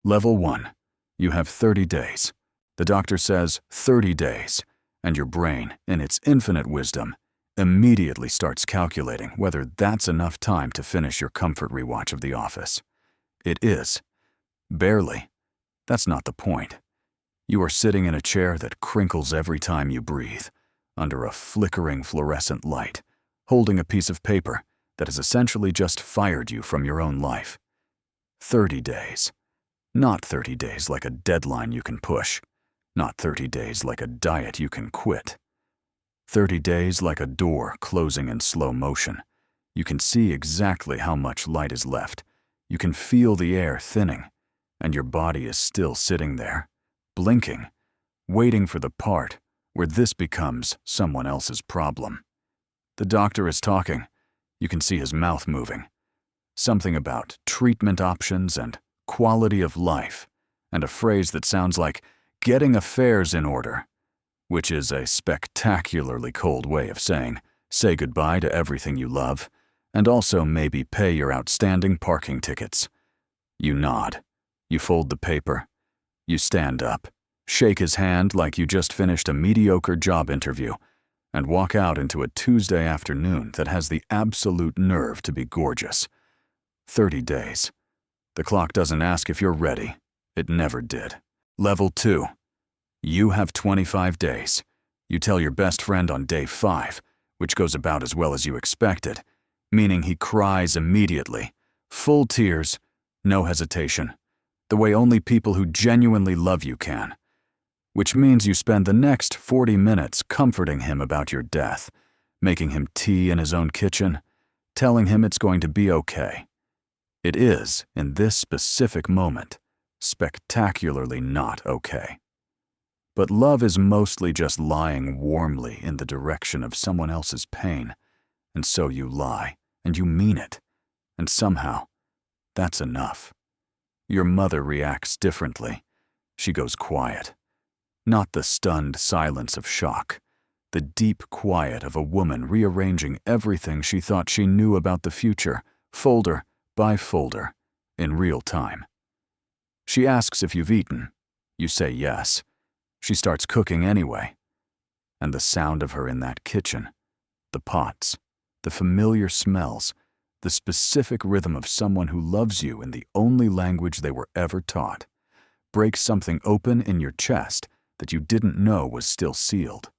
Level 1. You have 30 days. The doctor says 30 days, and your brain, in its infinite wisdom, immediately starts calculating whether that's enough time to finish your comfort rewatch of The Office. It is. Barely. That's not the point. You are sitting in a chair that crinkles every time you breathe, under a flickering fluorescent light, holding a piece of paper that has essentially just fired you from your own life. 30 days. Not 30 days like a deadline you can push. Not 30 days like a diet you can quit. 30 days like a door closing in slow motion. You can see exactly how much light is left. You can feel the air thinning, and your body is still sitting there, blinking, waiting for the part where this becomes someone else's problem. The doctor is talking. You can see his mouth moving. Something about treatment options and quality of life, and a phrase that sounds like getting affairs in order, which is a spectacularly cold way of saying say goodbye to everything you love, and also maybe pay your outstanding parking tickets. You nod. You fold the paper. You stand up, shake his hand like you just finished a mediocre job interview, and walk out into a Tuesday afternoon that has the absolute nerve to be gorgeous. 30 days. The clock doesn't ask if you're ready. It never did. Level 2. You have 25 days. You tell your best friend on day 5, which goes about as well as you expected, meaning he cries immediately, full tears, no hesitation, the way only people who genuinely love you can. Which means you spend the next 40 minutes comforting him about your death, making him tea in his own kitchen, telling him it's going to be okay. It is, in this specific moment, spectacularly not okay. But love is mostly just lying warmly in the direction of someone else's pain, and so you lie, and you mean it, and somehow, that's enough. Your mother reacts differently. She goes quiet. Not the stunned silence of shock, the deep quiet of a woman rearranging everything she thought she knew about the future, folder by folder, in real time. She asks if you've eaten. You say yes. She starts cooking anyway. And the sound of her in that kitchen, the pots, the familiar smells, the specific rhythm of someone who loves you in the only language they were ever taught, breaks something open in your chest that you didn't know was still sealed.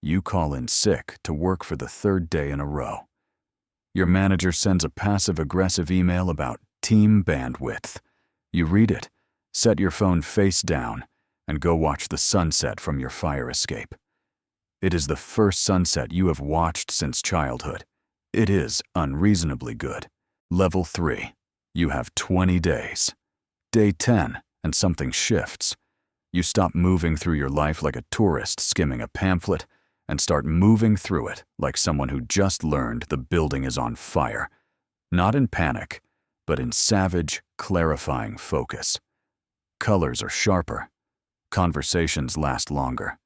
You call in sick to work for the 3rd day in a row. Your manager sends a passive-aggressive email about team bandwidth. You read it, set your phone face down, and go watch the sunset from your fire escape. It is the first sunset you have watched since childhood. It is unreasonably good. Level 3. You have 20 days. Day 10, and something shifts. You stop moving through your life like a tourist skimming a pamphlet and start moving through it like someone who just learned the building is on fire, not in panic, but in savage, clarifying focus. Colors are sharper. Conversations last longer.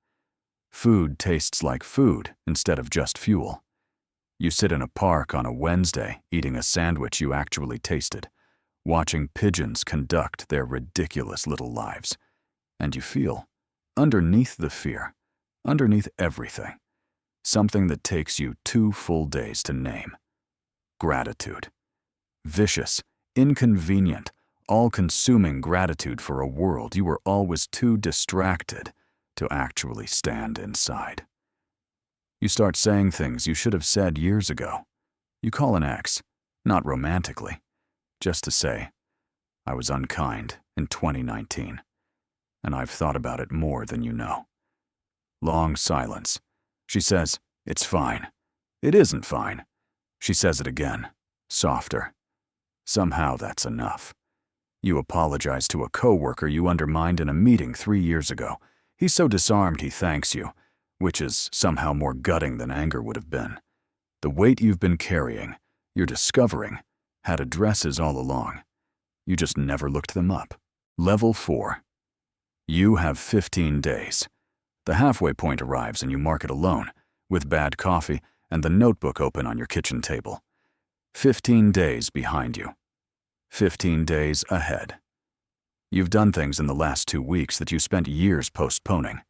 Food tastes like food instead of just fuel. You sit in a park on a Wednesday eating a sandwich you actually tasted, watching pigeons conduct their ridiculous little lives. And you feel, underneath the fear, underneath everything, something that takes you 2 full days to name. Gratitude. Vicious, inconvenient, all-consuming gratitude for a world you were always too distracted to actually stand inside. You start saying things you should have said years ago. You call an ex, not romantically, just to say, I was unkind in 2019, and I've thought about it more than you know. Long silence. She says, it's fine. It isn't fine. She says it again, softer. Somehow that's enough. You apologize to a coworker you undermined in a meeting 3 years ago. He's so disarmed he thanks you, which is somehow more gutting than anger would have been. The weight you've been carrying, you're discovering, had addresses all along. You just never looked them up. Level 4. You have 15 days. The halfway point arrives and you mark it alone, with bad coffee and the notebook open on your kitchen table. 15 days behind you. 15 days ahead. You've done things in the last 2 weeks that you spent years postponing,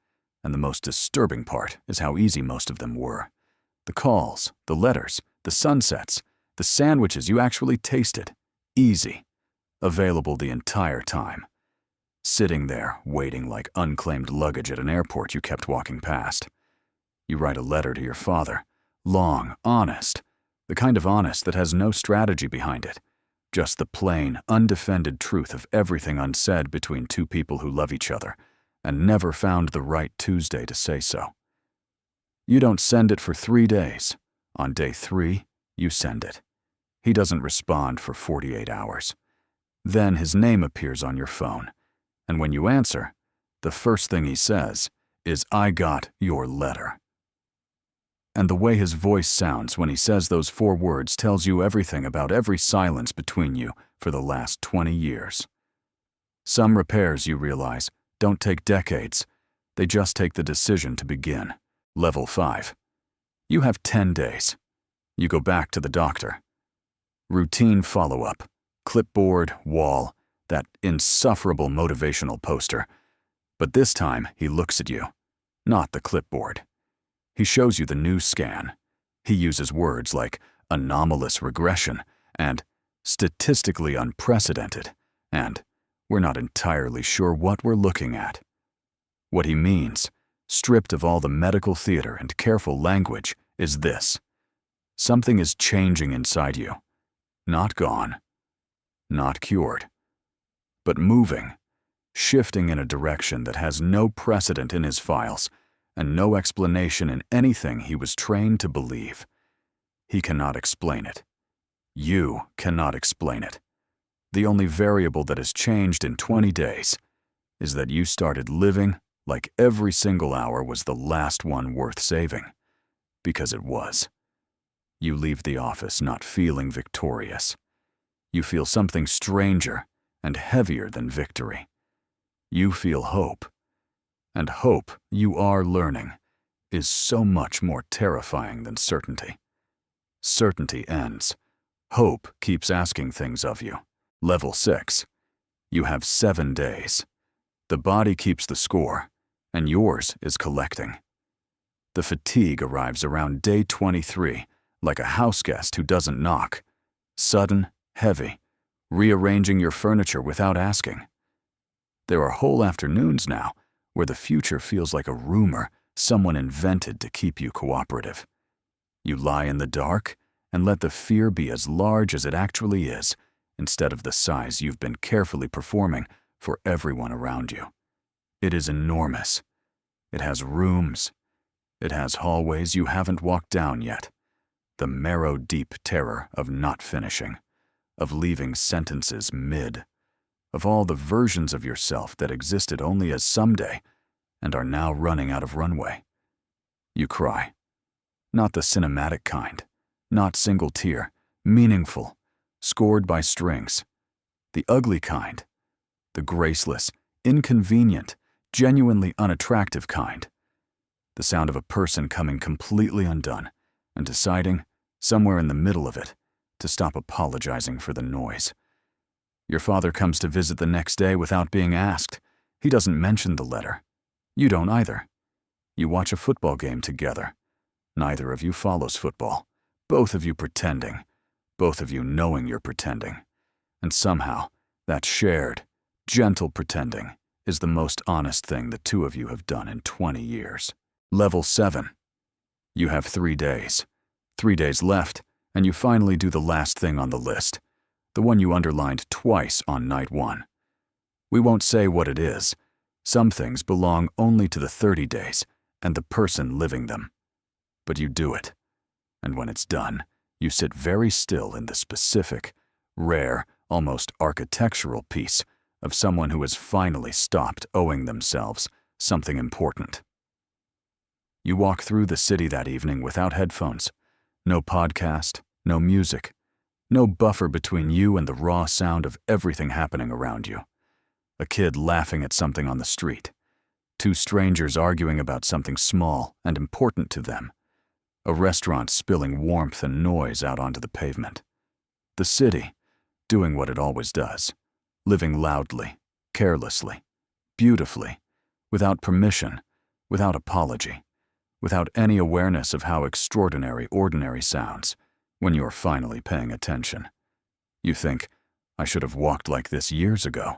and the most disturbing part is how easy most of them were. The calls, the letters, the sunsets, the sandwiches you actually tasted. Easy. Available the entire time. Sitting there, waiting like unclaimed luggage at an airport you kept walking past. You write a letter to your father. Long, honest. The kind of honest that has no strategy behind it. Just the plain, undefended truth of everything unsaid between two people who love each other, and never found the right Tuesday to say so. You don't send it for 3 days. On day 3, you send it. He doesn't respond for 48 hours. Then his name appears on your phone, and when you answer, the first thing he says is, "I got your letter." And the way his voice sounds when he says those 4 words tells you everything about every silence between you for the last 20 years. Some repairs, you realize, don't take decades. They just take the decision to begin. Level 5. You have 10 days. You go back to the doctor. Routine follow-up. Clipboard, wall, that insufferable motivational poster. But this time, he looks at you, not the clipboard. He shows you the new scan. He uses words like anomalous regression and statistically unprecedented, and we're not entirely sure what we're looking at. What he means, stripped of all the medical theater and careful language, is this. Something is changing inside you. Not gone. Not cured. But moving. Shifting in a direction that has no precedent in his files and no explanation in anything he was trained to believe. He cannot explain it. You cannot explain it. The only variable that has changed in 20 days is that you started living like every single hour was the last one worth saving. Because it was. You leave the office not feeling victorious. You feel something stranger and heavier than victory. You feel hope. And hope, you are learning, is so much more terrifying than certainty. Certainty ends. Hope keeps asking things of you. Level 6. You have 7 days. The body keeps the score, and yours is collecting. The fatigue arrives around day 23, like a houseguest who doesn't knock. Sudden, heavy, rearranging your furniture without asking. There are whole afternoons now where the future feels like a rumor someone invented to keep you cooperative. You lie in the dark and let the fear be as large as it actually is, instead of the size you've been carefully performing for everyone around you. It is enormous. It has rooms. It has hallways you haven't walked down yet. The marrow-deep terror of not finishing, of leaving sentences mid, of all the versions of yourself that existed only as someday and are now running out of runway. You cry. Not the cinematic kind, not single tear, meaningful, scored by strings. The ugly kind, the graceless, inconvenient, genuinely unattractive kind. The sound of a person coming completely undone and deciding, somewhere in the middle of it, to stop apologizing for the noise. Your father comes to visit the next day without being asked. He doesn't mention the letter. You don't either. You watch a football game together. Neither of you follows football. Both of you pretending. Both of you knowing you're pretending. And somehow, that shared, gentle pretending is the most honest thing the two of you have done in 20 years. Level 7. You have 3 days. 3 days left, and you finally do the last thing on the list. The one you underlined twice on night 1. We won't say what it is. Some things belong only to the 30 days and the person living them. But you do it. And when it's done, you sit very still in the specific, rare, almost architectural piece of someone who has finally stopped owing themselves something important. You walk through the city that evening without headphones. No podcast, no music. No buffer between you and the raw sound of everything happening around you. A kid laughing at something on the street. 2 strangers arguing about something small and important to them. A restaurant spilling warmth and noise out onto the pavement. The city, doing what it always does. Living loudly, carelessly, beautifully, without permission, without apology, without any awareness of how extraordinary ordinary sounds when you're finally paying attention. You think, I should have walked like this years ago.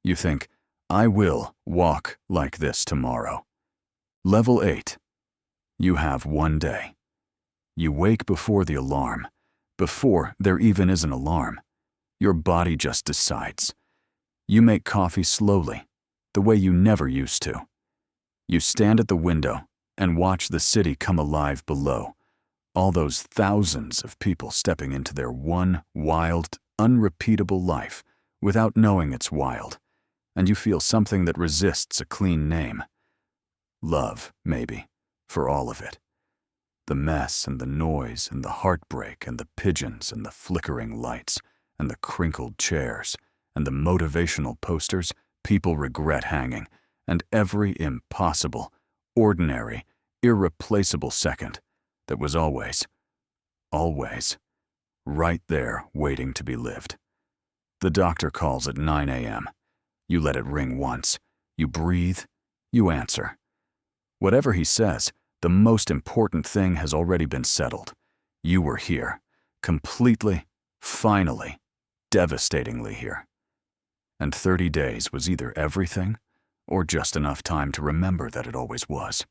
You think, I will walk like this tomorrow. Level 8. You have one day. You wake before the alarm, before there even is an alarm. Your body just decides. You make coffee slowly, the way you never used to. You stand at the window and watch the city come alive below. All those thousands of people stepping into their one wild, unrepeatable life without knowing it's wild. And you feel something that resists a clean name. Love, maybe, for all of it. The mess and the noise and the heartbreak and the pigeons and the flickering lights and the crinkled chairs and the motivational posters people regret hanging and every impossible, ordinary, irreplaceable second that was always right there waiting to be lived. The doctor calls at 9 a.m. You let it ring once. You breathe. You answer. Whatever he says, the most important thing has already been settled. You were here. Completely, finally, devastatingly here. And 30 days was either everything or just enough time to remember that it always was.